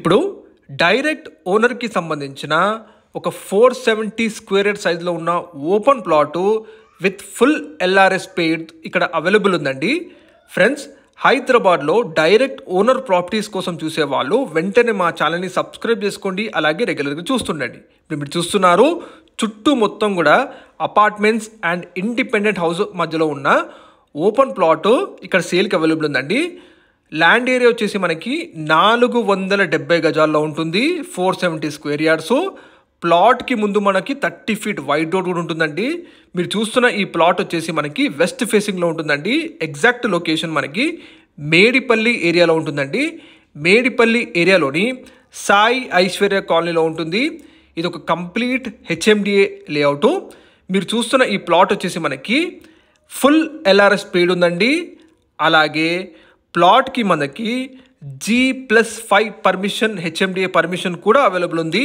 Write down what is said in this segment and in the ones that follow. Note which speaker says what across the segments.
Speaker 1: ఇప్పుడు డైరెక్ట్ ఓనర్కి సంబంధించిన ఒక 470 స్క్వేర్ యార్డ్ సైజులో ఉన్న open plot with full LRS paid ఇక్కడ అవైలబుల్ ఉందండి. ఫ్రెండ్స్, హైదరాబాద్లో డైరెక్ట్ ఓనర్ ప్రాపర్టీస్ కోసం చూసేవాళ్ళు వెంటనే మా ఛానల్ని సబ్స్క్రైబ్ చేసుకోండి, అలాగే రెగ్యులర్గా చూస్తుండండి. మీరు చూస్తున్నారు చుట్టూ మొత్తం కూడా అపార్ట్మెంట్స్ అండ్ ఇండిపెండెంట్ హౌస్ మధ్యలో ఉన్న ఓపెన్ ప్లాటు ఇక్కడ సేల్కి అవైలబుల్ ఉందండి. ల్యాండ్ ఏరియా వచ్చేసి మనకి 470 గజాల్లో ఉంటుంది, 470 స్క్వేర్ యార్డ్స్. ప్లాట్కి ముందు మనకి 30 ఫీట్ వైడ్ రోడ్ కూడా ఉంటుందండి. మీరు చూస్తున్న ఈ ప్లాట్ వచ్చేసి మనకి వెస్ట్ ఫేసింగ్లో ఉంటుందండి. ఎగ్జాక్ట్ లొకేషన్ మనకి మేడిపల్లి ఏరియాలో ఉంటుందండి. మేడిపల్లి ఏరియాలోని సాయి ఐశ్వర్య కాలనీలో ఉంటుంది. ఇది ఒక కంప్లీట్ హెచ్ఎండిఏ లేఅవుట్. మీరు చూస్తున్న ఈ ప్లాట్ వచ్చేసి మనకి ఫుల్ ఎల్ఆర్ఎస్ పెయిడ్ ఉందండి. అలాగే ప్లాట్కి మనకి G+5 పర్మిషన్, హెచ్ఎండిఏ పర్మిషన్ కూడా అవైలబుల్ ఉంది.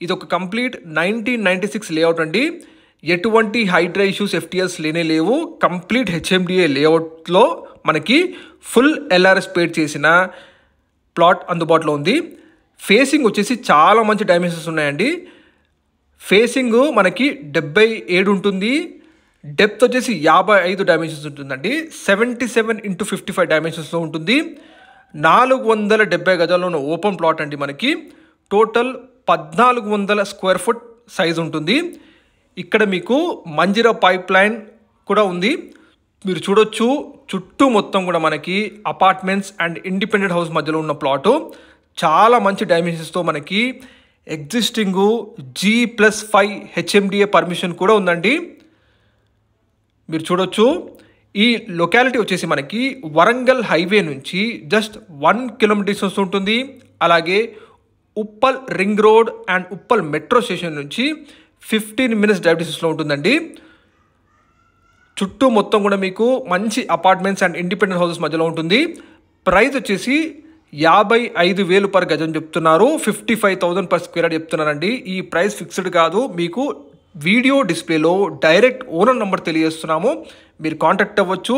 Speaker 1: ఇది ఒక కంప్లీట్ 1996 లేఅవుట్ అండి. ఎటువంటి హైడ్రా ఇష్యూస్, ఎఫ్టీఎల్స్ లేనే లేవు. కంప్లీట్ హెచ్ఎండిఏ లేఅవుట్లో మనకి ఫుల్ ఎల్ఆర్ఎస్ పెయిడ్ చేసిన ప్లాట్ అందుబాటులో ఉంది. ఫేసింగ్ వచ్చేసి చాలా మంచి డైమెన్షన్స్ ఉన్నాయండి. ఫేసింగ్ మనకి 77 ఉంటుంది. డెప్త్ వచ్చేసి 55 డైమెన్షన్స్ ఉంటుందండి. 77x55 డైమెన్షన్స్లో ఉంటుంది. 470 గజాల్లో ఉన్న ఓపెన్ ప్లాట్ అండి. మనకి టోటల్ 1400 స్క్వేర్ ఫుట్ సైజ్ ఉంటుంది. ఇక్కడ మీకు మంజిరా పైప్ లైన్ కూడా ఉంది. మీరు చూడొచ్చు చుట్టూ మొత్తం కూడా మనకి అపార్ట్మెంట్స్ అండ్ ఇండిపెండెంట్ హౌస్ మధ్యలో ఉన్న ప్లాటు చాలా మంచి డైమెన్షన్స్తో మనకి ఎగ్జిస్టింగ్ G+5 హెచ్ఎండిఏ పర్మిషన్ కూడా ఉందండి. మీరు చూడొచ్చు ఈ లొకాలిటీ వచ్చేసి మనకి వరంగల్ హైవే నుంచి జస్ట్ 1 కిలోమీటర్ డిస్టెన్స్ ఉంటుంది. అలాగే Uppal ring road and Uppal metro station నుంచి 15 మినిట్స్ డ్రైవ్ డిస్టెన్స్లో ఉంటుందండి. చుట్టూ మొత్తం కూడా మీకు మంచి అపార్ట్మెంట్స్ అండ్ ఇండిపెండెంట్ హౌసెస్ మధ్యలో ఉంటుంది. ప్రైస్ వచ్చేసి 55,000 పర్ గజం చెప్తున్నారు. 55,000 పర్ స్క్వేర్ యార్డ్ చెప్తున్నారండి. ఈ ప్రైస్ ఫిక్స్డ్ కాదు. మీకు వీడియో డిస్ప్లేలో డైరెక్ట్ ఓనర్ నెంబర్ తెలియజేస్తున్నాము. మీరు కాంటాక్ట్ అవ్వచ్చు.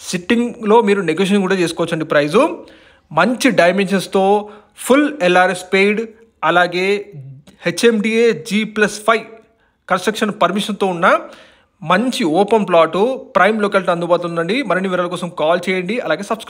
Speaker 1: సిట్టింగ్లో మీరు నెగోషియేషన్ కూడా చేసుకోవచ్చు అండి. ప్రైజు మంచి డైమెన్షన్స్తో ఫుల్ ఎల్ఆర్ఎస్ పెయిడ్, అలాగే హెచ్ఎండిఏ G+5 కన్స్ట్రక్షన్ పర్మిషన్తో ఉన్న మంచి ఓపెన్ ప్లాటు ప్రైమ్ లొకాలిటీ అందుబాటులో ఉందండి. మరిన్ని వివరాల కోసం కాల్ చేయండి, అలాగే సబ్స్క్రైబ్